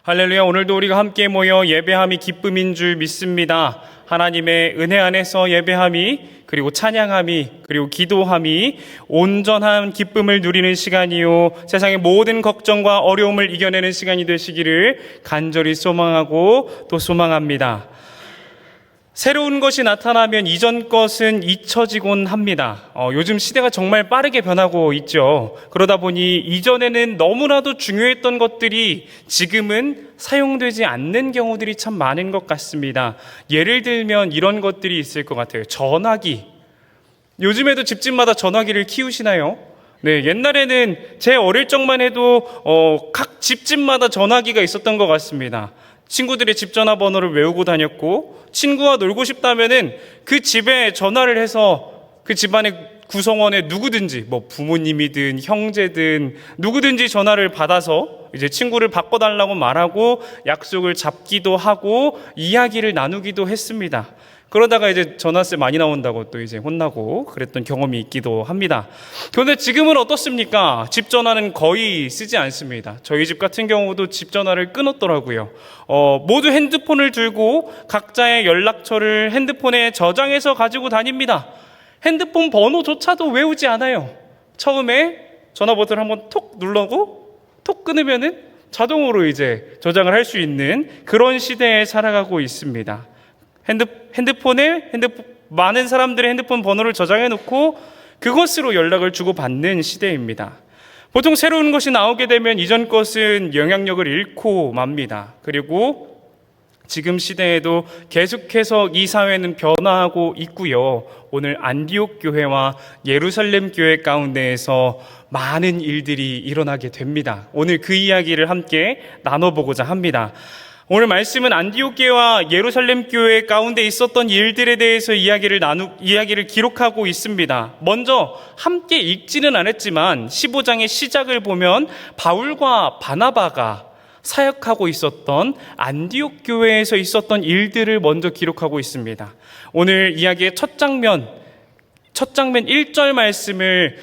할렐루야. 오늘도 우리가 함께 모여 예배함이 기쁨인 줄 믿습니다. 하나님의 은혜 안에서 예배함이, 그리고 찬양함이, 그리고 기도함이 온전한 기쁨을 누리는 시간이요, 세상의 모든 걱정과 어려움을 이겨내는 시간이 되시기를 간절히 소망하고 또 소망합니다. 새로운 것이 나타나면 이전 것은 잊혀지곤 합니다. 요즘 시대가 정말 빠르게 변하고 있죠. 그러다 보니 이전에는 너무나도 중요했던 것들이 지금은 사용되지 않는 경우들이 참 많은 것 같습니다. 예를 들면 이런 것들이 있을 것 같아요. 전화기. 요즘에도 집집마다 전화기를 키우시나요? 네, 옛날에는 제 어릴 적만 해도 각 집집마다 전화기가 있었던 것 같습니다. 친구들의 집 전화번호를 외우고 다녔고, 친구와 놀고 싶다면은 그 집에 전화를 해서 그 집안의 구성원의 누구든지, 부모님이든 형제든 누구든지 전화를 받아서 이제 친구를 바꿔달라고 말하고 약속을 잡기도 하고 이야기를 나누기도 했습니다. 그러다가 이제 전화세 많이 나온다고 또 이제 혼나고 그랬던 경험이 있기도 합니다. 그런데 지금은 어떻습니까? 집 전화는 거의 쓰지 않습니다. 저희 집 같은 경우도 집 전화를 끊었더라고요. 모두 핸드폰을 들고 각자의 연락처를 핸드폰에 저장해서 가지고 다닙니다. 핸드폰 번호조차도 외우지 않아요. 처음에 전화 버튼을 한번 톡 누르고 톡 끊으면은 자동으로 이제 저장을 할 수 있는 그런 시대에 살아가고 있습니다. 핸드폰에 많은 사람들의 핸드폰 번호를 저장해 놓고 그것으로 연락을 주고받는 시대입니다. 보통 새로운 것이 나오게 되면 이전 것은 영향력을 잃고 맙니다. 그리고 지금 시대에도 계속해서 이 사회는 변화하고 있고요. 오늘 안디옥 교회와 예루살렘 교회 가운데에서 많은 일들이 일어나게 됩니다. 오늘 그 이야기를 함께 나눠보고자 합니다. 오늘 말씀은 안디옥 교회와 예루살렘 교회 가운데 있었던 일들에 대해서 이야기를 기록하고 있습니다. 먼저 함께 읽지는 않았지만 15장의 시작을 보면 바울과 바나바가 사역하고 있었던 안디옥 교회에서 있었던 일들을 먼저 기록하고 있습니다. 오늘 이야기의 첫 장면 1절 말씀을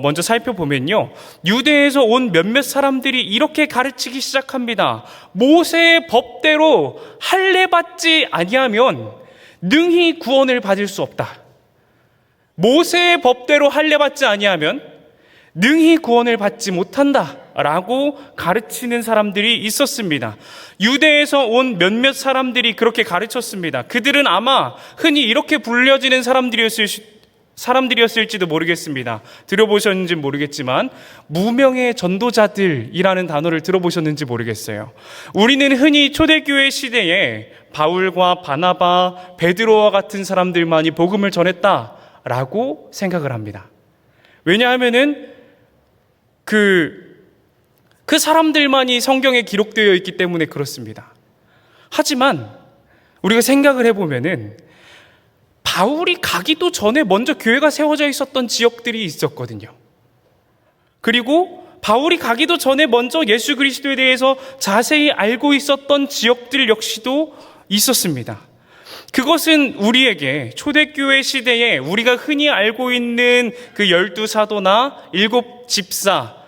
먼저 살펴보면요, 유대에서 온 몇몇 사람들이 이렇게 가르치기 시작합니다. 모세의 법대로 할례받지 아니하면 능히 구원을 받을 수 없다. 모세의 법대로 할례받지 아니하면 능히 구원을 받지 못한다 라고 가르치는 사람들이 있었습니다. 유대에서 온 몇몇 사람들이 그렇게 가르쳤습니다. 그들은 아마 흔히 이렇게 불려지는 사람들이었을지도 모르겠습니다. 들어보셨는지 모르겠지만 무명의 전도자들이라는 단어를 들어보셨는지 모르겠어요. 우리는 흔히 초대교회 시대에 바울과 바나바, 베드로와 같은 사람들만이 복음을 전했다라고 생각을 합니다. 왜냐하면은 그 사람들만이 성경에 기록되어 있기 때문에 그렇습니다. 하지만 우리가 생각을 해보면은 바울이 가기도 전에 먼저 교회가 세워져 있었던 지역들이 있었거든요. 그리고 바울이 가기도 전에 먼저 예수 그리스도에 대해서 자세히 알고 있었던 지역들 역시도 있었습니다. 그것은 우리에게 초대교회 시대에 우리가 흔히 알고 있는 그 12사도나 7집사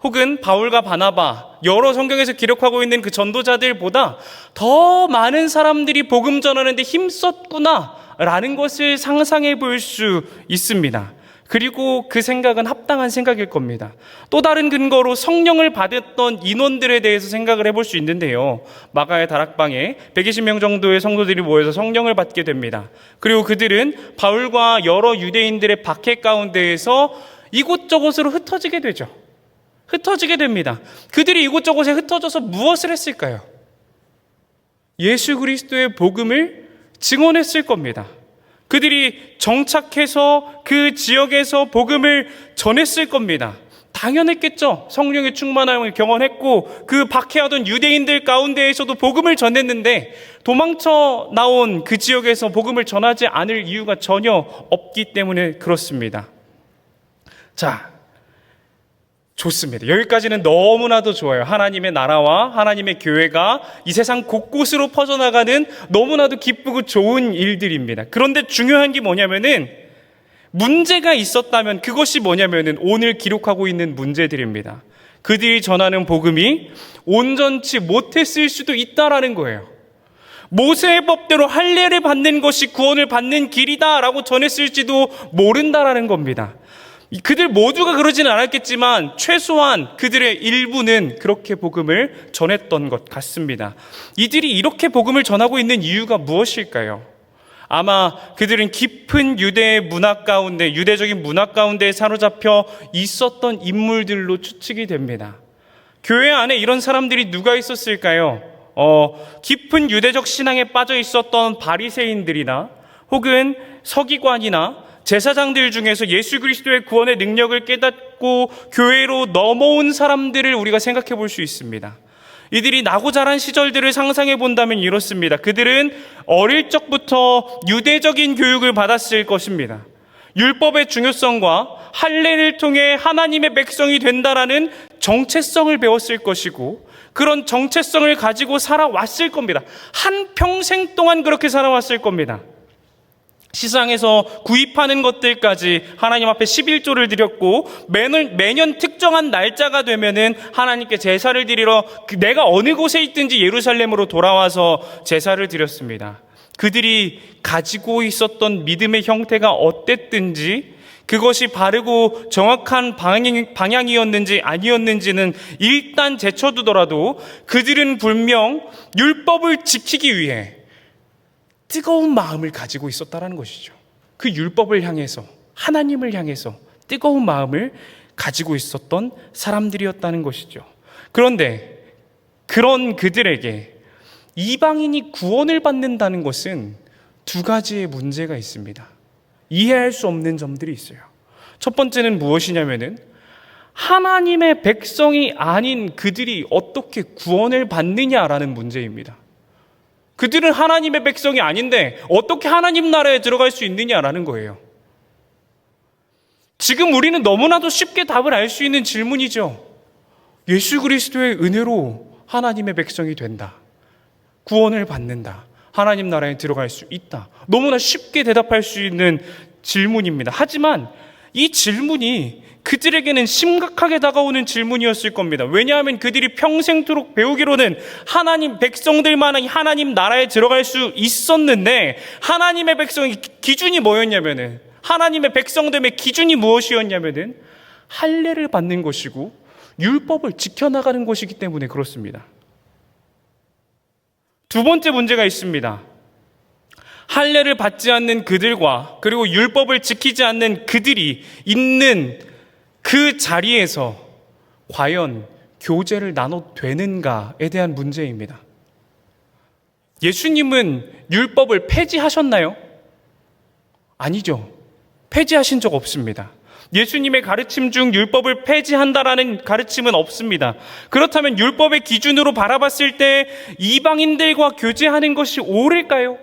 혹은 바울과 바나바, 여러 성경에서 기록하고 있는 그 전도자들보다 더 많은 사람들이 복음 전하는데 힘썼구나 라는 것을 상상해 볼 수 있습니다. 그리고 그 생각은 합당한 생각일 겁니다. 또 다른 근거로 성령을 받았던 인원들에 대해서 생각을 해볼 수 있는데요, 마가의 다락방에 120명 정도의 성도들이 모여서 성령을 받게 됩니다. 그리고 그들은 바울과 여러 유대인들의 박해 가운데에서 이곳저곳으로 흩어지게 됩니다. 그들이 이곳저곳에 흩어져서 무엇을 했을까요? 예수 그리스도의 복음을 증언했을 겁니다. 그들이 정착해서 그 지역에서 복음을 전했을 겁니다. 당연했겠죠. 성령의 충만함을 경험했고 그 박해하던 유대인들 가운데에서도 복음을 전했는데 도망쳐 나온 그 지역에서 복음을 전하지 않을 이유가 전혀 없기 때문에 그렇습니다. 자, 좋습니다. 여기까지는 너무나도 좋아요. 하나님의 나라와 하나님의 교회가 이 세상 곳곳으로 퍼져나가는 너무나도 기쁘고 좋은 일들입니다. 그런데 중요한 게 뭐냐면은, 문제가 있었다면 그것이 뭐냐면은 오늘 기록하고 있는 문제들입니다. 그들이 전하는 복음이 온전치 못했을 수도 있다라는 거예요. 모세의 법대로 할례를 받는 것이 구원을 받는 길이다라고 전했을지도 모른다라는 겁니다. 그들 모두가 그러지는 않았겠지만 최소한 그들의 일부는 그렇게 복음을 전했던 것 같습니다. 이들이 이렇게 복음을 전하고 있는 이유가 무엇일까요? 아마 그들은 깊은 유대의 문화 가운데, 유대적인 문화 가운데 사로잡혀 있었던 인물들로 추측이 됩니다. 교회 안에 이런 사람들이 누가 있었을까요? 깊은 유대적 신앙에 빠져 있었던 바리새인들이나 혹은 서기관이나 제사장들 중에서 예수 그리스도의 구원의 능력을 깨닫고 교회로 넘어온 사람들을 우리가 생각해 볼 수 있습니다. 이들이 나고 자란 시절들을 상상해 본다면 이렇습니다. 그들은 어릴 적부터 유대적인 교육을 받았을 것입니다. 율법의 중요성과 할례를 통해 하나님의 백성이 된다라는 정체성을 배웠을 것이고, 그런 정체성을 가지고 살아왔을 겁니다. 한평생 동안 그렇게 살아왔을 겁니다. 시장에서 구입하는 것들까지 하나님 앞에 11조를 드렸고, 매년 특정한 날짜가 되면은 하나님께 제사를 드리러 내가 어느 곳에 있든지 예루살렘으로 돌아와서 제사를 드렸습니다. 그들이 가지고 있었던 믿음의 형태가 어땠든지, 그것이 바르고 정확한 방향이었는지 아니었는지는 일단 제쳐두더라도 그들은 분명 율법을 지키기 위해 뜨거운 마음을 가지고 있었다는 것이죠. 그 율법을 향해서, 하나님을 향해서 뜨거운 마음을 가지고 있었던 사람들이었다는 것이죠. 그런데 그런 그들에게 이방인이 구원을 받는다는 것은 두 가지의 문제가 있습니다. 이해할 수 없는 점들이 있어요. 첫 번째는 무엇이냐면은 하나님의 백성이 아닌 그들이 어떻게 구원을 받느냐라는 문제입니다. 그들은 하나님의 백성이 아닌데 어떻게 하나님 나라에 들어갈 수 있느냐라는 거예요. 지금 우리는 너무나도 쉽게 답을 알 수 있는 질문이죠. 예수 그리스도의 은혜로 하나님의 백성이 된다. 구원을 받는다. 하나님 나라에 들어갈 수 있다. 너무나 쉽게 대답할 수 있는 질문입니다. 하지만 이 질문이 그들에게는 심각하게 다가오는 질문이었을 겁니다. 왜냐하면 그들이 평생토록 배우기로는 하나님 백성들만이 하나님 나라에 들어갈 수 있었는데, 하나님의 백성의 기준이 뭐였냐면은, 하나님의 백성됨의 기준이 무엇이었냐면은 할례를 받는 것이고 율법을 지켜나가는 것이기 때문에 그렇습니다. 두 번째 문제가 있습니다. 할례를 받지 않는 그들과 그리고 율법을 지키지 않는 그들이 있는 그 자리에서 과연 교제를 나눠도 되는가에 대한 문제입니다. 예수님은 율법을 폐지하셨나요? 아니죠. 폐지하신 적 없습니다. 예수님의 가르침 중 율법을 폐지한다라는 가르침은 없습니다. 그렇다면 율법의 기준으로 바라봤을 때 이방인들과 교제하는 것이 옳을까요?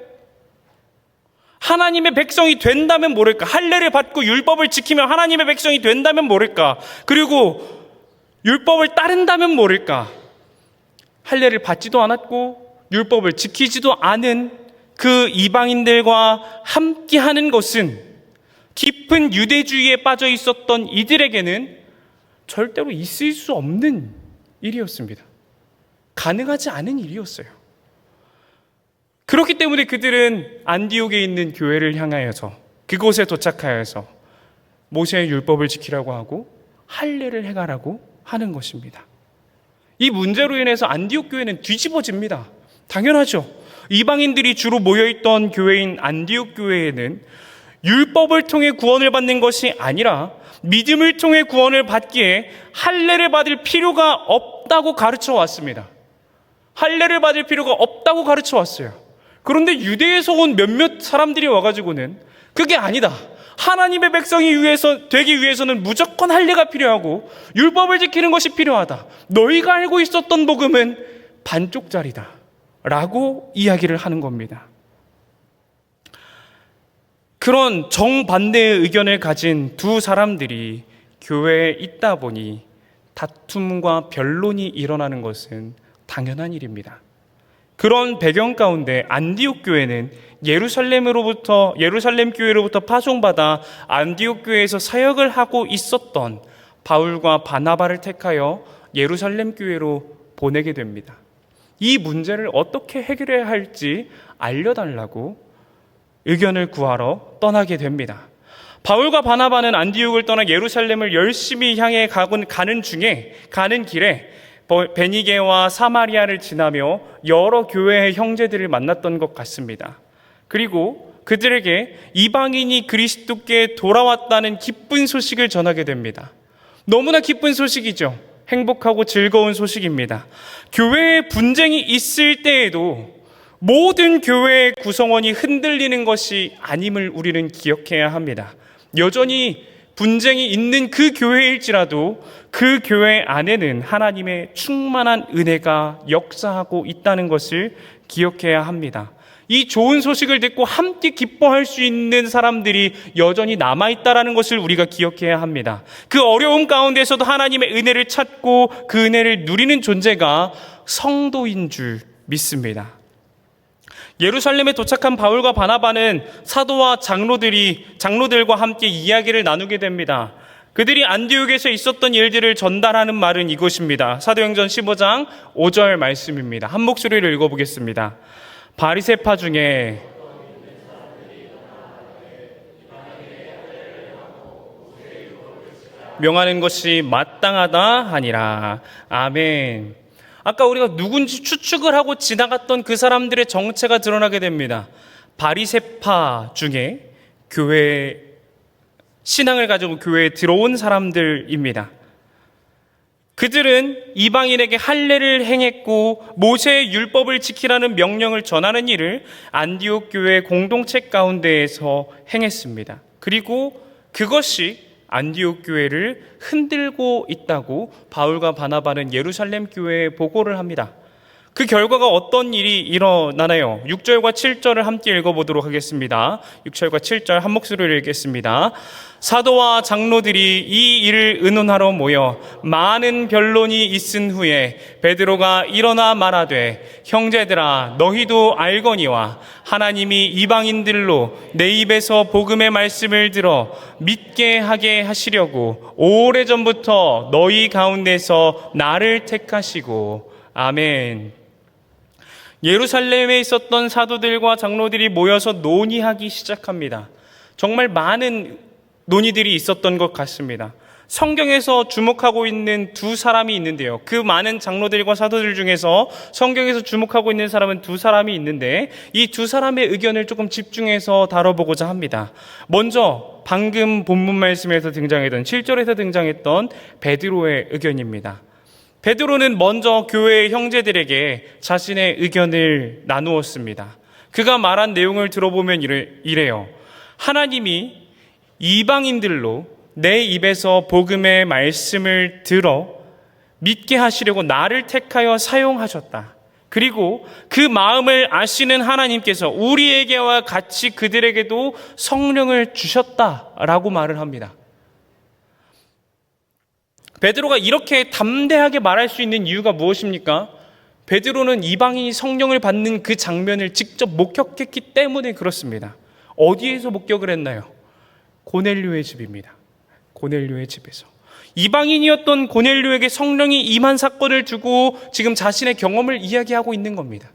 하나님의 백성이 된다면 모를까? 할례를 받고 율법을 지키며 하나님의 백성이 된다면 모를까? 그리고 율법을 따른다면 모를까? 할례를 받지도 않았고 율법을 지키지도 않은 그 이방인들과 함께하는 것은 깊은 유대주의에 빠져 있었던 이들에게는 절대로 있을 수 없는 일이었습니다. 가능하지 않은 일이었어요. 그렇기 때문에 그들은 안디옥에 있는 교회를 향하여서, 그곳에 도착하여서 모세의 율법을 지키라고 하고 할례를 행하라고 하는 것입니다. 이 문제로 인해서 안디옥 교회는 뒤집어집니다. 당연하죠. 이방인들이 주로 모여있던 교회인 안디옥 교회에는 율법을 통해 구원을 받는 것이 아니라 믿음을 통해 구원을 받기에 할례를 받을 필요가 없다고 가르쳐 왔습니다. 할례를 받을 필요가 없다고 가르쳐 왔어요. 그런데 유대에서 온 몇몇 사람들이 와가지고는 그게 아니다. 하나님의 백성이 되기 위해서는 무조건 할례가 필요하고 율법을 지키는 것이 필요하다. 너희가 알고 있었던 복음은 반쪽짜리다. 라고 이야기를 하는 겁니다. 그런 정반대의 의견을 가진 두 사람들이 교회에 있다 보니 다툼과 변론이 일어나는 것은 당연한 일입니다. 그런 배경 가운데 안디옥 교회는 예루살렘 교회로부터 파송받아 안디옥 교회에서 사역을 하고 있었던 바울과 바나바를 택하여 예루살렘 교회로 보내게 됩니다. 이 문제를 어떻게 해결해야 할지 알려달라고 의견을 구하러 떠나게 됩니다. 바울과 바나바는 안디옥을 떠나 예루살렘을 열심히 향해 가는 길에 베니게와 사마리아를 지나며 여러 교회의 형제들을 만났던 것 같습니다. 그리고 그들에게 이방인이 그리스도께 돌아왔다는 기쁜 소식을 전하게 됩니다. 너무나 기쁜 소식이죠. 행복하고 즐거운 소식입니다. 교회에 분쟁이 있을 때에도 모든 교회의 구성원이 흔들리는 것이 아님을 우리는 기억해야 합니다. 여전히 분쟁이 있는 그 교회일지라도 그 교회 안에는 하나님의 충만한 은혜가 역사하고 있다는 것을 기억해야 합니다. 이 좋은 소식을 듣고 함께 기뻐할 수 있는 사람들이 여전히 남아있다는 것을 우리가 기억해야 합니다. 그 어려움 가운데서도 하나님의 은혜를 찾고 그 은혜를 누리는 존재가 성도인 줄 믿습니다. 예루살렘에 도착한 바울과 바나바는 사도와 장로들과 함께 이야기를 나누게 됩니다. 그들이 안디옥에서 있었던 일들을 전달하는 말은 이것입니다. 사도행전 15장 5절 말씀입니다. 한 목소리를 읽어보겠습니다. 바리새파 중에 명하는 것이 마땅하다 하니라. 아멘. 아까 우리가 누군지 추측을 하고 지나갔던 그 사람들의 정체가 드러나게 됩니다. 바리새파 중에 신앙을 가지고 교회에 들어온 사람들입니다. 그들은 이방인에게 할례를 행했고 모세의 율법을 지키라는 명령을 전하는 일을 안디옥 교회 공동체 가운데에서 행했습니다. 그리고 그것이 안디옥 교회를 흔들고 있다고 바울과 바나바는 예루살렘 교회에 보고를 합니다. 그 결과가 어떤 일이 일어나나요? 6절과 7절을 함께 읽어보도록 하겠습니다. 6절과 7절 한 목소리로 읽겠습니다. 사도와 장로들이 이 일을 의논하러 모여 많은 변론이 있은 후에 베드로가 일어나 말하되 형제들아 너희도 알거니와 하나님이 이방인들로 내 입에서 복음의 말씀을 들어 믿게 하게 하시려고 오래전부터 너희 가운데서 나를 택하시고 아멘. 예루살렘에 있었던 사도들과 장로들이 모여서 논의하기 시작합니다. 정말 많은 논의들이 있었던 것 같습니다. 성경에서 주목하고 있는 두 사람이 있는데요. 그 많은 장로들과 사도들 중에서 성경에서 주목하고 있는 사람은 두 사람이 있는데 이 두 사람의 의견을 조금 집중해서 다뤄보고자 합니다. 먼저 방금 본문 말씀에서 등장했던 7절에서 등장했던 베드로의 의견입니다. 베드로는 먼저 교회의 형제들에게 자신의 의견을 나누었습니다. 그가 말한 내용을 들어보면 이래요. 하나님이 이방인들로 내 입에서 복음의 말씀을 들어 믿게 하시려고 나를 택하여 사용하셨다. 그리고 그 마음을 아시는 하나님께서 우리에게와 같이 그들에게도 성령을 주셨다라고 말을 합니다. 베드로가 이렇게 담대하게 말할 수 있는 이유가 무엇입니까? 베드로는 이방인이 성령을 받는 그 장면을 직접 목격했기 때문에 그렇습니다. 어디에서 목격을 했나요? 고넬료의 집입니다. 고넬료의 집에서. 이방인이었던 고넬료에게 성령이 임한 사건을 두고 지금 자신의 경험을 이야기하고 있는 겁니다.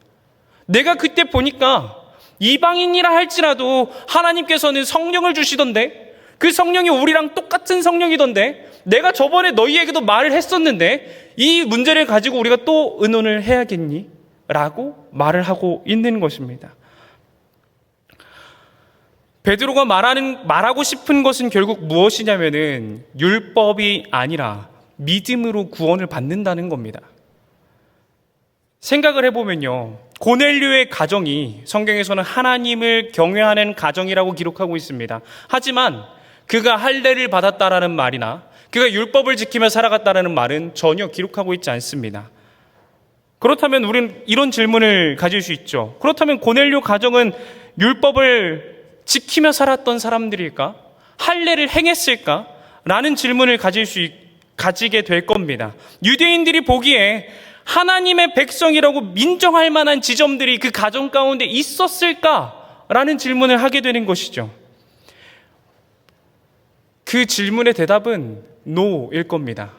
내가 그때 보니까 이방인이라 할지라도 하나님께서는 성령을 주시던데 그 성령이 우리랑 똑같은 성령이던데 내가 저번에 너희에게도 말을 했었는데 이 문제를 가지고 우리가 또 의논을 해야겠니? 라고 말을 하고 있는 것입니다. 베드로가 말하고 싶은 것은 결국 무엇이냐면은 율법이 아니라 믿음으로 구원을 받는다는 겁니다. 생각을 해보면요. 고넬료의 가정이 성경에서는 하나님을 경외하는 가정이라고 기록하고 있습니다. 하지만 그가 할례를 받았다라는 말이나 그가 율법을 지키며 살아갔다라는 말은 전혀 기록하고 있지 않습니다. 그렇다면 우리는 이런 질문을 가질 수 있죠. 그렇다면 고넬료 가정은 율법을 지키며 살았던 사람들일까? 할례를 행했을까? 라는 질문을 가지게 될 겁니다. 유대인들이 보기에 하나님의 백성이라고 인정할 만한 지점들이 그 가정 가운데 있었을까? 라는 질문을 하게 되는 것이죠. 그 질문의 대답은 no일 겁니다.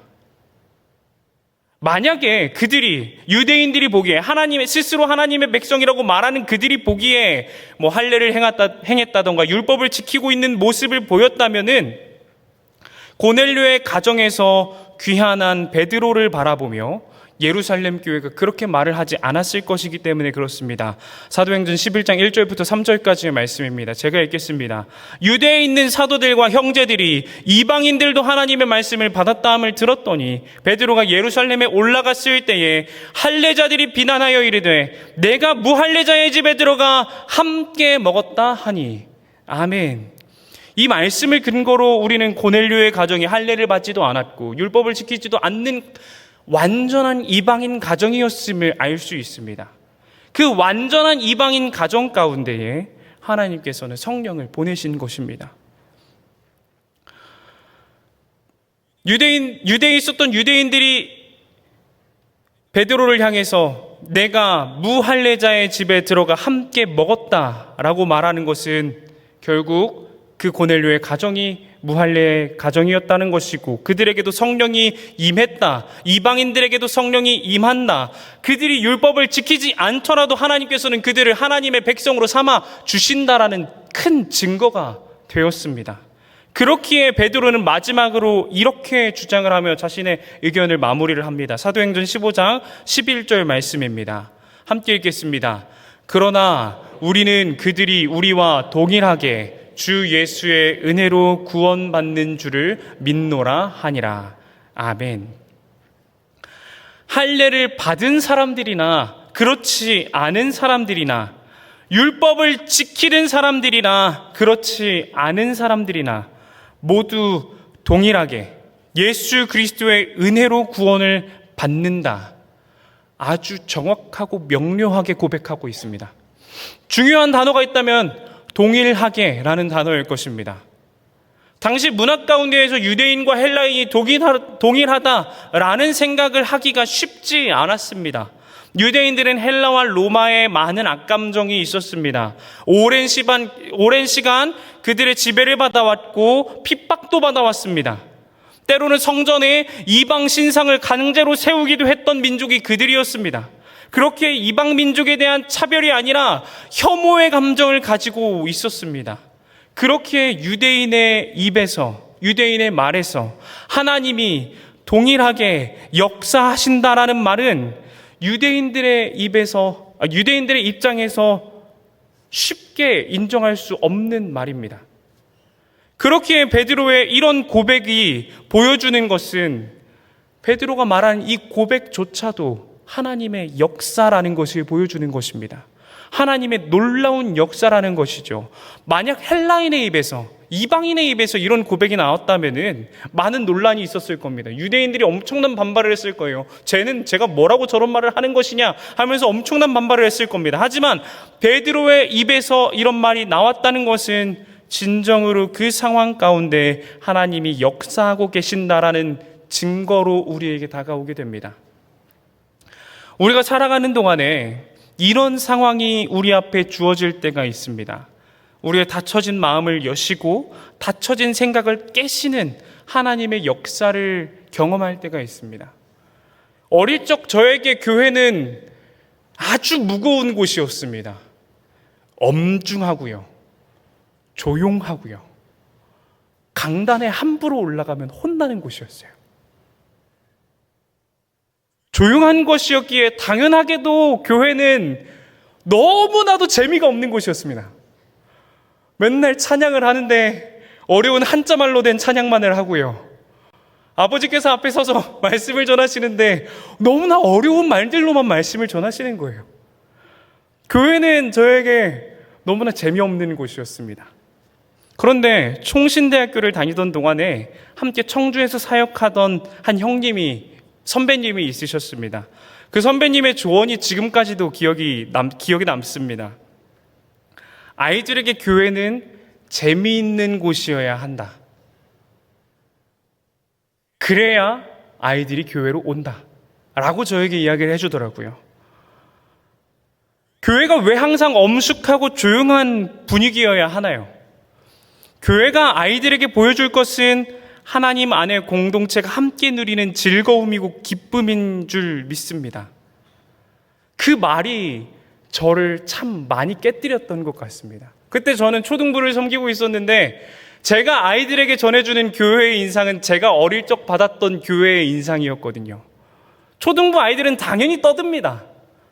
만약에 그들이, 유대인들이 보기에, 하나님의, 스스로 하나님의 백성이라고 말하는 그들이 보기에 뭐 할례를 행했다던가 율법을 지키고 있는 모습을 보였다면은 고넬료의 가정에서 귀환한 베드로를 바라보며 예루살렘 교회가 그렇게 말을 하지 않았을 것이기 때문에 그렇습니다. 사도행전 11장 1절부터 3절까지의 말씀입니다. 제가 읽겠습니다. 유대에 있는 사도들과 형제들이 이방인들도 하나님의 말씀을 받았다함을 들었더니 베드로가 예루살렘에 올라갔을 때에 할례자들이 비난하여 이르되 내가 무할례자의 집에 들어가 함께 먹었다 하니. 아멘. 이 말씀을 근거로 우리는 고넬료의 가정이 할례를 받지도 않았고 율법을 지키지도 않는 완전한 이방인 가정이었음을 알 수 있습니다. 그 완전한 이방인 가정 가운데에 하나님께서는 성령을 보내신 것입니다. 유대에 있었던 유대인들이 베드로를 향해서 내가 무할례자의 집에 들어가 함께 먹었다라고 말하는 것은 결국 그 고넬료의 가정이 무할례의 가정이었다는 것이고 그들에게도 성령이 임했다. 이방인들에게도 성령이 임한다. 그들이 율법을 지키지 않더라도 하나님께서는 그들을 하나님의 백성으로 삼아 주신다라는 큰 증거가 되었습니다. 그렇기에 베드로는 마지막으로 이렇게 주장을 하며 자신의 의견을 마무리를 합니다. 사도행전 15장 11절 말씀입니다. 함께 읽겠습니다. 그러나 우리는 그들이 우리와 동일하게 주 예수의 은혜로 구원받는 줄을 믿노라 하니라. 아멘. 할례를 받은 사람들이나 그렇지 않은 사람들이나 율법을 지키는 사람들이나 그렇지 않은 사람들이나 모두 동일하게 예수 그리스도의 은혜로 구원을 받는다. 아주 정확하고 명료하게 고백하고 있습니다. 중요한 단어가 있다면 동일하게 라는 단어일 것입니다. 당시 문화 가운데에서 유대인과 헬라인이 동일하다라는 생각을 하기가 쉽지 않았습니다. 유대인들은 헬라와 로마에 많은 악감정이 있었습니다. 오랜 시간 그들의 지배를 받아왔고 핍박도 받아왔습니다. 때로는 성전에 이방 신상을 강제로 세우기도 했던 민족이 그들이었습니다. 그렇게 이방 민족에 대한 차별이 아니라 혐오의 감정을 가지고 있었습니다. 그렇게 유대인의 말에서 하나님이 동일하게 역사하신다라는 말은 유대인들의 입장에서 쉽게 인정할 수 없는 말입니다. 그렇기에 베드로의 이런 고백이 보여주는 것은 베드로가 말한 이 고백조차도 하나님의 역사라는 것을 보여주는 것입니다. 하나님의 놀라운 역사라는 것이죠. 만약 헬라인의 입에서, 이방인의 입에서 이런 고백이 나왔다면은 많은 논란이 있었을 겁니다. 유대인들이 엄청난 반발을 했을 거예요. 제가 뭐라고 저런 말을 하는 것이냐 하면서 엄청난 반발을 했을 겁니다. 하지만 베드로의 입에서 이런 말이 나왔다는 것은 진정으로 그 상황 가운데 하나님이 역사하고 계신다라는 증거로 우리에게 다가오게 됩니다. 우리가 살아가는 동안에 이런 상황이 우리 앞에 주어질 때가 있습니다. 우리의 닫혀진 마음을 여시고 닫혀진 생각을 깨시는 하나님의 역사를 경험할 때가 있습니다. 어릴 적 저에게 교회는 아주 무거운 곳이었습니다. 엄중하고요. 조용하고요. 강단에 함부로 올라가면 혼나는 곳이었어요. 조용한 것이었기에 당연하게도 교회는 너무나도 재미가 없는 곳이었습니다. 맨날 찬양을 하는데 어려운 한자말로 된 찬양만을 하고요. 아버지께서 앞에 서서 말씀을 전하시는데 너무나 어려운 말들로만 말씀을 전하시는 거예요. 교회는 저에게 너무나 재미없는 곳이었습니다. 그런데 총신대학교를 다니던 동안에 함께 청주에서 사역하던 한 선배님이 있으셨습니다. 그 선배님의 조언이 지금까지도 기억에 남습니다. 아이들에게 교회는 재미있는 곳이어야 한다. 그래야 아이들이 교회로 온다. 라고 저에게 이야기를 해주더라고요. 교회가 왜 항상 엄숙하고 조용한 분위기여야 하나요? 교회가 아이들에게 보여줄 것은 하나님 안에 공동체가 함께 누리는 즐거움이고 기쁨인 줄 믿습니다. 그 말이 저를 참 많이 깨뜨렸던 것 같습니다. 그때 저는 초등부를 섬기고 있었는데 제가 아이들에게 전해주는 교회의 인상은 제가 어릴 적 받았던 교회의 인상이었거든요. 초등부 아이들은 당연히 떠듭니다.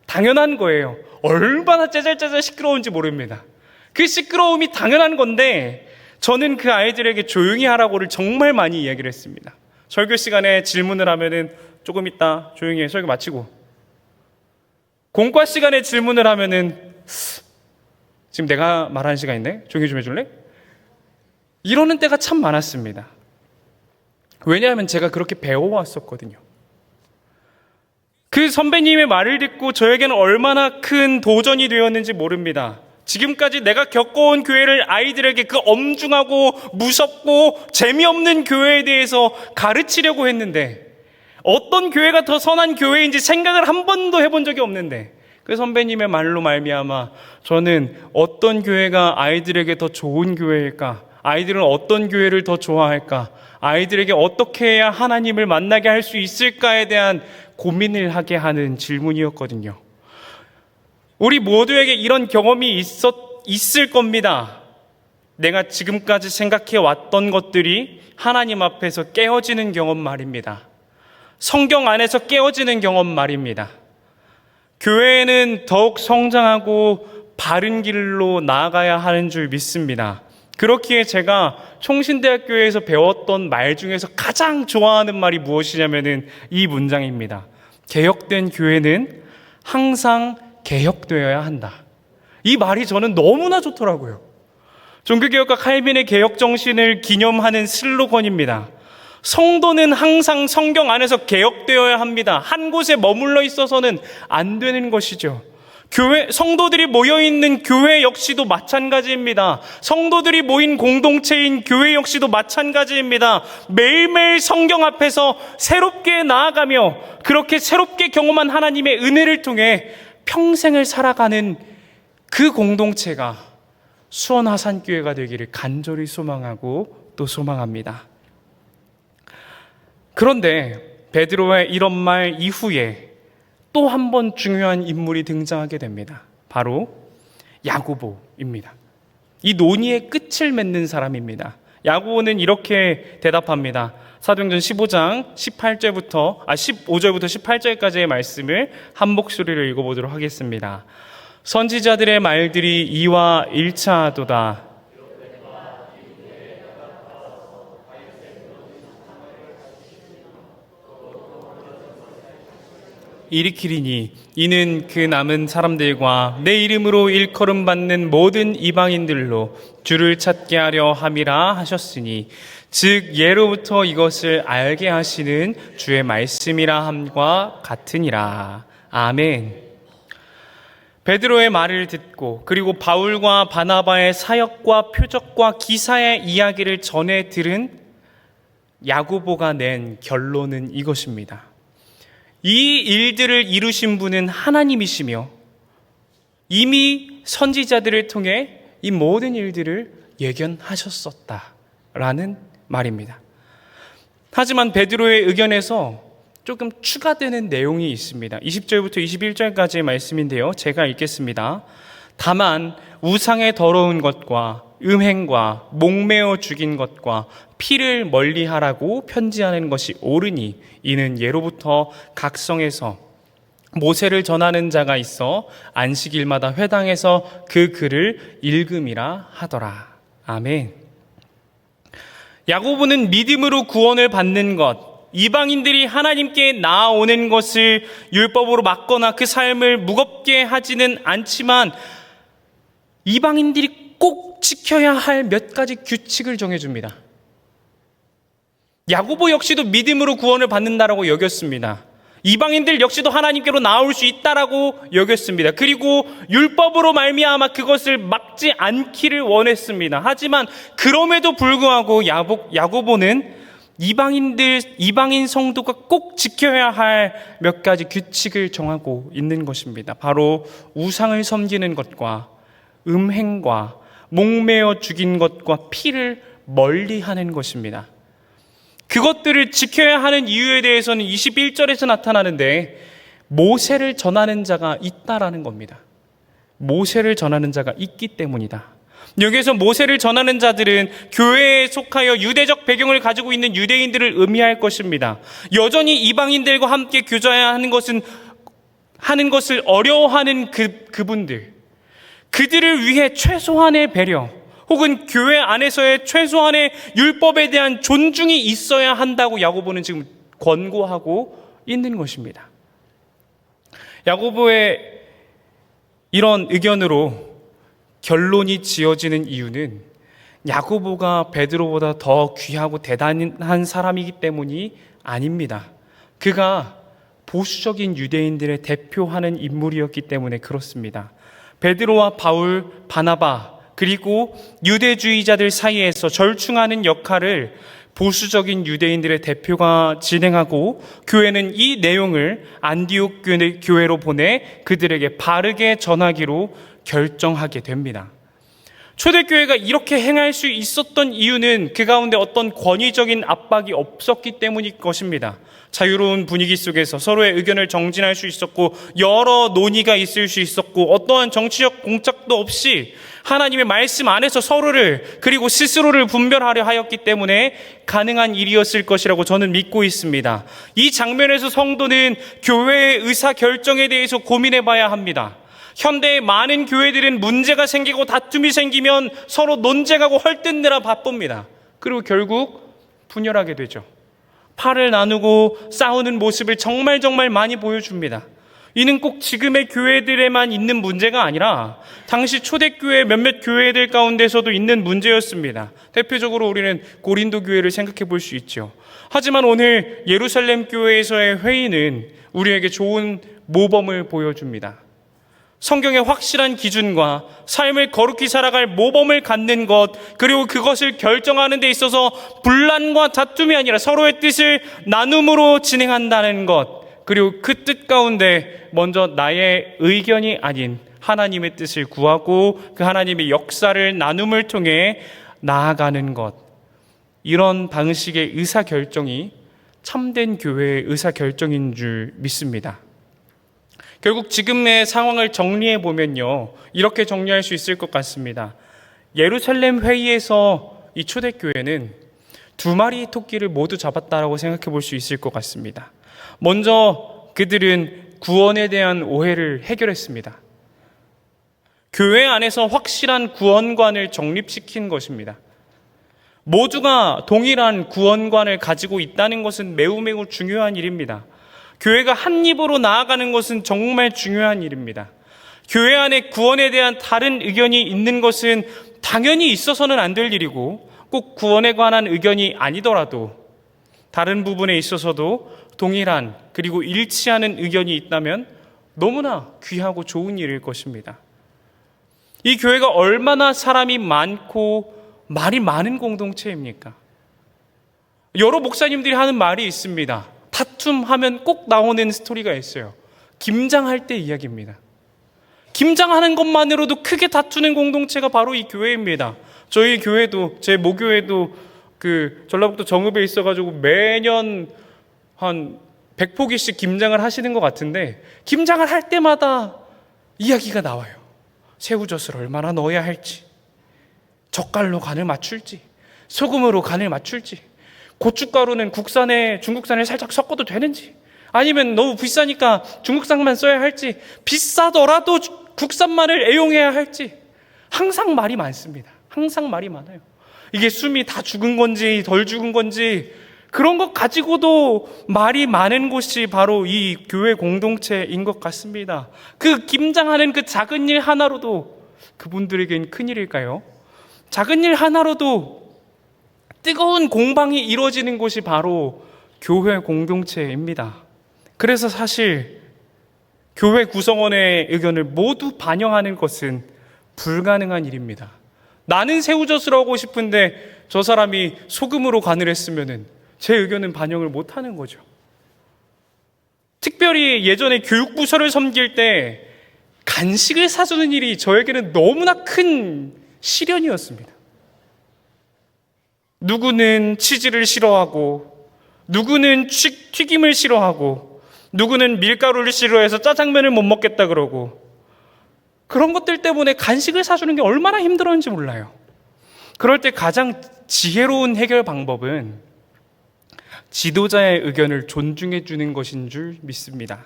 당연한 거예요. 얼마나 짜잘짜잘 시끄러운지 모릅니다. 그 시끄러움이 당연한 건데 저는 그 아이들에게 조용히 하라고를 정말 많이 이야기를 했습니다. 설교 시간에 질문을 하면은 조금 있다 조용히 해, 설교 마치고. 공과 시간에 질문을 하면은 지금 내가 말하는 시간인데 조용히 좀 해줄래? 이러는 때가 참 많았습니다. 왜냐하면 제가 그렇게 배워왔었거든요. 그 선배님의 말을 듣고 저에게는 얼마나 큰 도전이 되었는지 모릅니다. 지금까지 내가 겪어온 교회를 아이들에게 그 엄중하고 무섭고 재미없는 교회에 대해서 가르치려고 했는데 어떤 교회가 더 선한 교회인지 생각을 한 번도 해본 적이 없는데 그 선배님의 말로 말미암아 저는 어떤 교회가 아이들에게 더 좋은 교회일까? 아이들은 어떤 교회를 더 좋아할까? 아이들에게 어떻게 해야 하나님을 만나게 할 수 있을까에 대한 고민을 하게 하는 질문이었거든요. 우리 모두에게 이런 경험이 있을 겁니다. 내가 지금까지 생각해 왔던 것들이 하나님 앞에서 깨어지는 경험 말입니다. 성경 안에서 깨어지는 경험 말입니다. 교회는 더욱 성장하고 바른 길로 나아가야 하는 줄 믿습니다. 그렇기에 제가 총신대학교에서 배웠던 말 중에서 가장 좋아하는 말이 무엇이냐면은 이 문장입니다. 개혁된 교회는 항상 개혁되어야 한다. 이 말이 저는 너무나 좋더라고요. 종교개혁가 칼빈의 개혁 정신을 기념하는 슬로건입니다. 성도는 항상 성경 안에서 개혁되어야 합니다. 한 곳에 머물러 있어서는 안 되는 것이죠. 성도들이 모여있는 교회 역시도 마찬가지입니다. 성도들이 모인 공동체인 교회 역시도 마찬가지입니다. 매일매일 성경 앞에서 새롭게 나아가며 그렇게 새롭게 경험한 하나님의 은혜를 통해 평생을 살아가는 그 공동체가 수원하산교회가 되기를 간절히 소망하고 또 소망합니다. 그런데 베드로의 이런 말 이후에 또 한 번 중요한 인물이 등장하게 됩니다. 바로 야고보입니다. 이 논의의 끝을 맺는 사람입니다. 야고보는 이렇게 대답합니다. 사도행전 15장 15절부터 18절까지의 말씀을 한 목소리로 읽어보도록 하겠습니다. 선지자들의 말들이 이와 일치하도다. 일으키리니 이는 그 남은 사람들과 내 이름으로 일컬음 받는 모든 이방인들로 주를 찾게 하려 함이라 하셨으니 즉 예로부터 이것을 알게 하시는 주의 말씀이라 함과 같으니라. 아멘. 베드로의 말을 듣고 그리고 바울과 바나바의 사역과 표적과 기사의 이야기를 전해 들은 야고보가 낸 결론은 이것입니다. 이 일들을 이루신 분은 하나님이시며 이미 선지자들을 통해 이 모든 일들을 예견하셨었다라는 말입니다. 하지만 베드로의 의견에서 조금 추가되는 내용이 있습니다. 20절부터 21절까지의 말씀인데요. 제가 읽겠습니다. 다만 우상의 더러운 것과 음행과 목매어 죽인 것과 피를 멀리하라고 편지하는 것이 옳으니 이는 예로부터 각 성에서 모세를 전하는 자가 있어 안식일마다 회당에서 그 글을 읽음이라 하더라. 아멘. 야고보는 믿음으로 구원을 받는 것, 이방인들이 하나님께 나아오는 것을 율법으로 막거나 그 삶을 무겁게 하지는 않지만 이방인들이 꼭 지켜야 할 몇 가지 규칙을 정해줍니다. 야고보 역시도 믿음으로 구원을 받는다라고 여겼습니다. 이방인들 역시도 하나님께로 나올 수 있다라고 여겼습니다. 그리고 율법으로 말미암아 그것을 막지 않기를 원했습니다. 하지만 그럼에도 불구하고 야고보는 이방인 성도가 꼭 지켜야 할 몇 가지 규칙을 정하고 있는 것입니다. 바로 우상을 섬기는 것과 음행과 목매어 죽인 것과 피를 멀리하는 것입니다. 그것들을 지켜야 하는 이유에 대해서는 21절에서 나타나는데 모세를 전하는 자가 있다라는 겁니다. 모세를 전하는 자가 있기 때문이다. 여기에서 모세를 전하는 자들은 교회에 속하여 유대적 배경을 가지고 있는 유대인들을 의미할 것입니다. 여전히 이방인들과 함께 교제해야 하는 것을 어려워하는 그분들, 그들을 위해 최소한의 배려 혹은 교회 안에서의 최소한의 율법에 대한 존중이 있어야 한다고 야고보는 지금 권고하고 있는 것입니다. 야고보의 이런 의견으로 결론이 지어지는 이유는 야고보가 베드로보다 더 귀하고 대단한 사람이기 때문이 아닙니다. 그가 보수적인 유대인들의 대표하는 인물이었기 때문에 그렇습니다. 베드로와 바울, 바나바 그리고 유대주의자들 사이에서 절충하는 역할을 보수적인 유대인들의 대표가 진행하고 교회는 이 내용을 안디옥 교회로 보내 그들에게 바르게 전하기로 결정하게 됩니다. 초대교회가 이렇게 행할 수 있었던 이유는 그 가운데 어떤 권위적인 압박이 없었기 때문일 것입니다. 자유로운 분위기 속에서 서로의 의견을 정진할 수 있었고 여러 논의가 있을 수 있었고 어떠한 정치적 공작도 없이 하나님의 말씀 안에서 서로를 그리고 스스로를 분별하려 하였기 때문에 가능한 일이었을 것이라고 저는 믿고 있습니다. 이 장면에서 성도는 교회의 의사결정에 대해서 고민해 봐야 합니다. 현대의 많은 교회들은 문제가 생기고 다툼이 생기면 서로 논쟁하고 헐뜯느라 바쁩니다. 그리고 결국 분열하게 되죠. 팔을 나누고 싸우는 모습을 정말 많이 보여줍니다. 이는 꼭 지금의 교회들에만 있는 문제가 아니라 당시 초대교회 몇몇 교회들 가운데서도 있는 문제였습니다. 대표적으로 우리는 고린도 교회를 생각해 볼 수 있죠. 하지만 오늘 예루살렘 교회에서의 회의는 우리에게 좋은 모범을 보여줍니다. 성경의 확실한 기준과 삶을 거룩히 살아갈 모범을 갖는 것, 그리고 그것을 결정하는 데 있어서 분란과 다툼이 아니라 서로의 뜻을 나눔으로 진행한다는 것, 그리고 그 뜻 가운데 먼저 나의 의견이 아닌 하나님의 뜻을 구하고 그 하나님의 역사를 나눔을 통해 나아가는 것, 이런 방식의 의사결정이 참된 교회의 의사결정인 줄 믿습니다. 결국 지금의 상황을 정리해 보면요, 이렇게 정리할 수 있을 것 같습니다. 예루살렘 회의에서 이 초대교회는 2마리 토끼를 모두 잡았다라고 생각해 볼 수 있을 것 같습니다. 먼저 그들은 구원에 대한 오해를 해결했습니다. 교회 안에서 확실한 구원관을 정립시킨 것입니다. 모두가 동일한 구원관을 가지고 있다는 것은 매우 중요한 일입니다. 교회가 한 입으로 나아가는 것은 정말 중요한 일입니다. 교회 안에 구원에 대한 다른 의견이 있는 것은 당연히 있어서는 안 될 일이고 꼭 구원에 관한 의견이 아니더라도 다른 부분에 있어서도 동일한 그리고 일치하는 의견이 있다면 너무나 귀하고 좋은 일일 것입니다. 이 교회가 얼마나 사람이 많고 말이 많은 공동체입니까? 여러 목사님들이 하는 말이 있습니다. 다툼하면 꼭 나오는 스토리가 있어요. 김장할 때 이야기입니다. 김장하는 것만으로도 크게 다투는 공동체가 바로 이 교회입니다. 저희 교회도, 제 모교회도 전라북도 정읍에 있어가지고 매년 한 100포기씩 김장을 하시는 것 같은데, 김장을 할 때마다 이야기가 나와요. 새우젓을 얼마나 넣어야 할지, 젓갈로 간을 맞출지, 소금으로 간을 맞출지, 고춧가루는 중국산을 살짝 섞어도 되는지, 아니면 너무 비싸니까 중국산만 써야 할지, 비싸더라도 국산만을 애용해야 할지, 항상 말이 많습니다. 항상 말이 많아요. 이게 숨이 다 죽은 건지 덜 죽은 건지 그런 것 가지고도 말이 많은 곳이 바로 이 교회 공동체인 것 같습니다. 그 김장하는 그 작은 일 하나로도 그분들에겐 큰일일까요? 작은 일 하나로도 뜨거운 공방이 이루어지는 곳이 바로 교회 공동체입니다. 그래서 사실 교회 구성원의 의견을 모두 반영하는 것은 불가능한 일입니다. 나는 새우젓을 하고 싶은데 저 사람이 소금으로 간을 했으면 제 의견은 반영을 못하는 거죠. 특별히 예전에 교육부서를 섬길 때 간식을 사주는 일이 저에게는 너무나 큰 시련이었습니다. 누구는 치즈를 싫어하고 누구는 튀김을 싫어하고, 누구는 밀가루를 싫어해서 짜장면을 못 먹겠다 그러고, 그런 것들 때문에 간식을 사주는 게 얼마나 힘들었는지 몰라요. 그럴 때 가장 지혜로운 해결 방법은 지도자의 의견을 존중해 주는 것인 줄 믿습니다.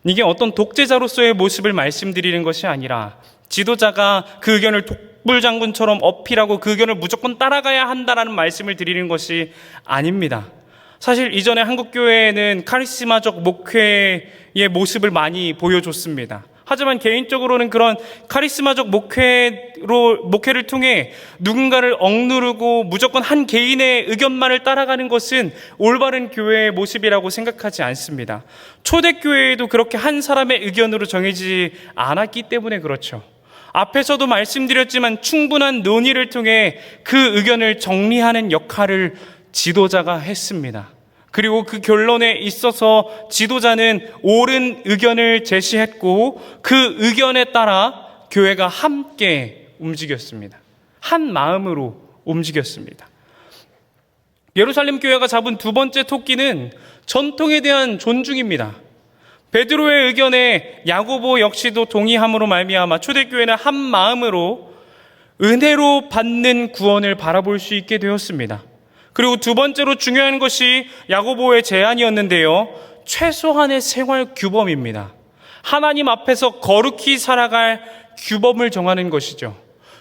이게 어떤 독재자로서의 모습을 말씀드리는 것이 아니라 지도자가 그 의견을 독불장군처럼 어필하고 그 의견을 무조건 따라가야 한다라는 말씀을 드리는 것이 아닙니다. 사실 이전에 한국교회에는 카리스마적 목회의 모습을 많이 보여줬습니다. 하지만 개인적으로는 그런 카리스마적 목회를 통해 누군가를 억누르고 무조건 한 개인의 의견만을 따라가는 것은 올바른 교회의 모습이라고 생각하지 않습니다. 초대교회에도 그렇게 한 사람의 의견으로 정해지지 않았기 때문에 그렇죠. 앞에서도 말씀드렸지만 충분한 논의를 통해 그 의견을 정리하는 역할을 지도자가 했습니다. 그리고 그 결론에 있어서 지도자는 옳은 의견을 제시했고 그 의견에 따라 교회가 함께 움직였습니다. 한 마음으로 움직였습니다. 예루살렘 교회가 잡은 두 번째 토끼는 전통에 대한 존중입니다. 베드로의 의견에 야고보 역시도 동의함으로 말미암아 초대교회는 한 마음으로 은혜로 받는 구원을 바라볼 수 있게 되었습니다. 그리고 두 번째로 중요한 것이 야고보의 제안이었는데요, 최소한의 생활 규범입니다. 하나님 앞에서 거룩히 살아갈 규범을 정하는 것이죠.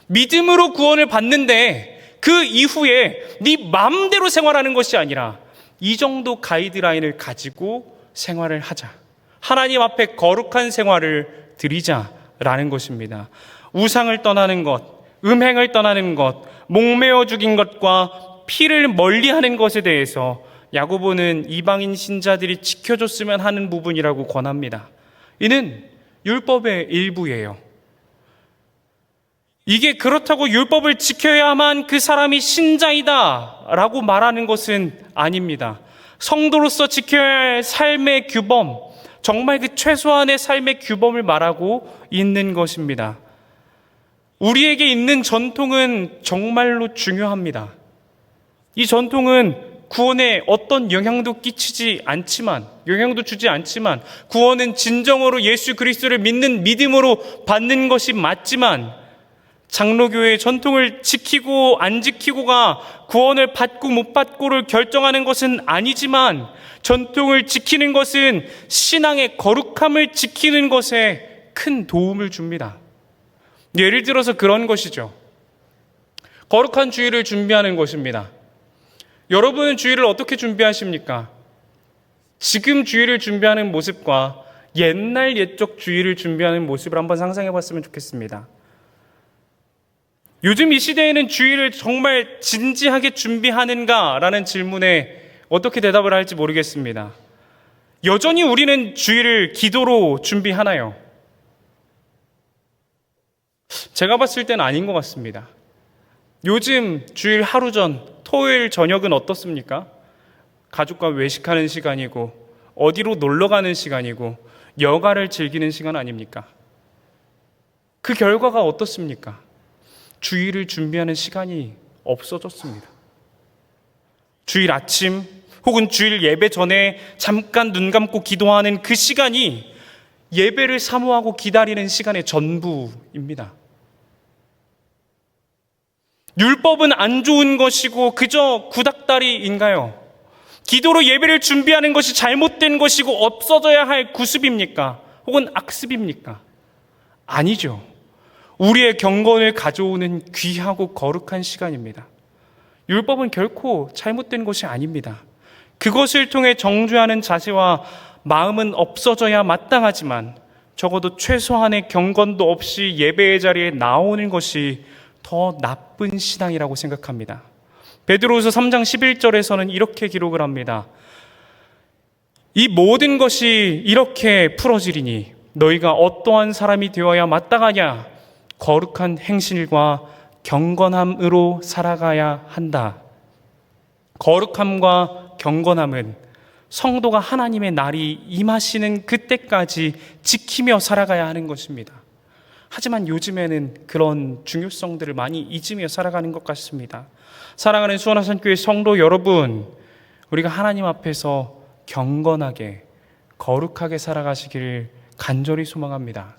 믿음으로 구원을 받는데 그 이후에 네 마음대로 생활하는 것이 아니라 이 정도 가이드라인을 가지고 생활을 하자. 하나님 앞에 거룩한 생활을 드리자라는 것입니다. 우상을 떠나는 것, 음행을 떠나는 것, 목매어 죽인 것과 피를 멀리하는 것에 대해서 야고보는 이방인 신자들이 지켜줬으면 하는 부분이라고 권합니다. 이는 율법의 일부예요. 이게 그렇다고 율법을 지켜야만 그 사람이 신자이다 라고 말하는 것은 아닙니다. 성도로서 지켜야 할 삶의 규범, 정말 그 최소한의 삶의 규범을 말하고 있는 것입니다. 우리에게 있는 전통은 정말로 중요합니다. 이 전통은 구원에 어떤 영향도 주지 않지만 구원은 진정으로 예수 그리스도를 믿는 믿음으로 받는 것이 맞지만 장로교회의 전통을 지키고 안 지키고가 구원을 받고 못 받고를 결정하는 것은 아니지만 전통을 지키는 것은 신앙의 거룩함을 지키는 것에 큰 도움을 줍니다. 예를 들어서 그런 것이죠. 거룩한 주일을 준비하는 것입니다. 여러분은 주일을 어떻게 준비하십니까? 지금 주일을 준비하는 모습과 옛날 옛적 주일을 준비하는 모습을 한번 상상해 봤으면 좋겠습니다. 요즘 이 시대에는 주일을 정말 진지하게 준비하는가라는 질문에 어떻게 대답을 할지 모르겠습니다. 여전히 우리는 주일을 기도로 준비하나요? 제가 봤을 때는 아닌 것 같습니다. 요즘 주일 하루 전 토요일 저녁은 어떻습니까? 가족과 외식하는 시간이고 어디로 놀러 가는 시간이고 여가를 즐기는 시간 아닙니까? 그 결과가 어떻습니까? 주일을 준비하는 시간이 없어졌습니다. 주일 아침 혹은 주일 예배 전에 잠깐 눈 감고 기도하는 그 시간이 예배를 사모하고 기다리는 시간의 전부입니다. 율법은 안 좋은 것이고 그저 구닥다리인가요? 기도로 예배를 준비하는 것이 잘못된 것이고 없어져야 할 구습입니까? 혹은 악습입니까? 아니죠. 우리의 경건을 가져오는 귀하고 거룩한 시간입니다. 율법은 결코 잘못된 것이 아닙니다. 그것을 통해 정죄하는 자세와 마음은 없어져야 마땅하지만 적어도 최소한의 경건도 없이 예배의 자리에 나오는 것이 더 나쁜 신앙이라고 생각합니다. 베드로후서 3장 11절에서는 이렇게 기록을 합니다. 이 모든 것이 이렇게 풀어지리니 너희가 어떠한 사람이 되어야 마땅하냐? 거룩한 행실과 경건함으로 살아가야 한다. 거룩함과 경건함은 성도가 하나님의 날이 임하시는 그때까지 지키며 살아가야 하는 것입니다. 하지만 요즘에는 그런 중요성들을 많이 잊으며 살아가는 것 같습니다. 사랑하는 수원하산교회 성도 여러분, 우리가 하나님 앞에서 경건하게 거룩하게 살아가시기를 간절히 소망합니다.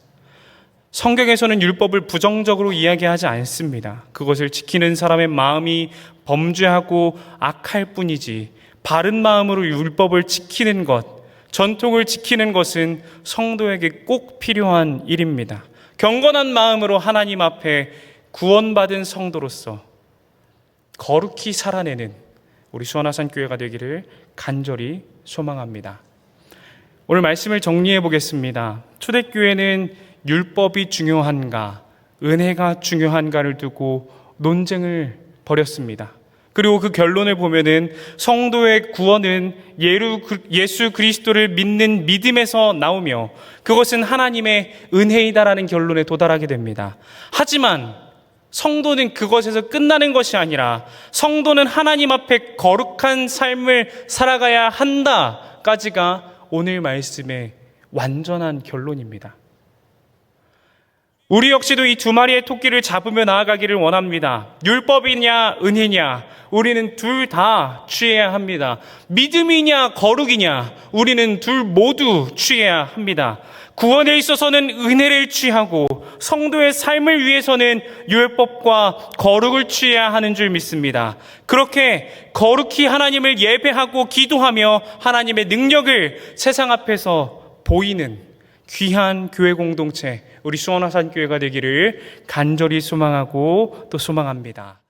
성경에서는 율법을 부정적으로 이야기하지 않습니다. 그것을 지키는 사람의 마음이 범죄하고 악할 뿐이지, 바른 마음으로 율법을 지키는 것, 전통을 지키는 것은 성도에게 꼭 필요한 일입니다. 경건한 마음으로 하나님 앞에 구원받은 성도로서 거룩히 살아내는 우리 수원하산교회가 되기를 간절히 소망합니다. 오늘 말씀을 정리해 보겠습니다. 초대교회는 율법이 중요한가, 은혜가 중요한가를 두고 논쟁을 벌였습니다. 그리고 그 결론을 보면은 성도의 구원은 예수 그리스도를 믿는 믿음에서 나오며 그것은 하나님의 은혜이다라는 결론에 도달하게 됩니다. 하지만 성도는 그것에서 끝나는 것이 아니라 성도는 하나님 앞에 거룩한 삶을 살아가야 한다까지가 오늘 말씀의 완전한 결론입니다. 우리 역시도 이 두 마리의 토끼를 잡으며 나아가기를 원합니다. 율법이냐 은혜냐, 우리는 둘 다 취해야 합니다. 믿음이냐 거룩이냐, 우리는 둘 모두 취해야 합니다. 구원에 있어서는 은혜를 취하고 성도의 삶을 위해서는 율법과 거룩을 취해야 하는 줄 믿습니다. 그렇게 거룩히 하나님을 예배하고 기도하며 하나님의 능력을 세상 앞에서 보이는 귀한 교회 공동체, 우리 수원하산교회가 되기를 간절히 소망하고 또 소망합니다.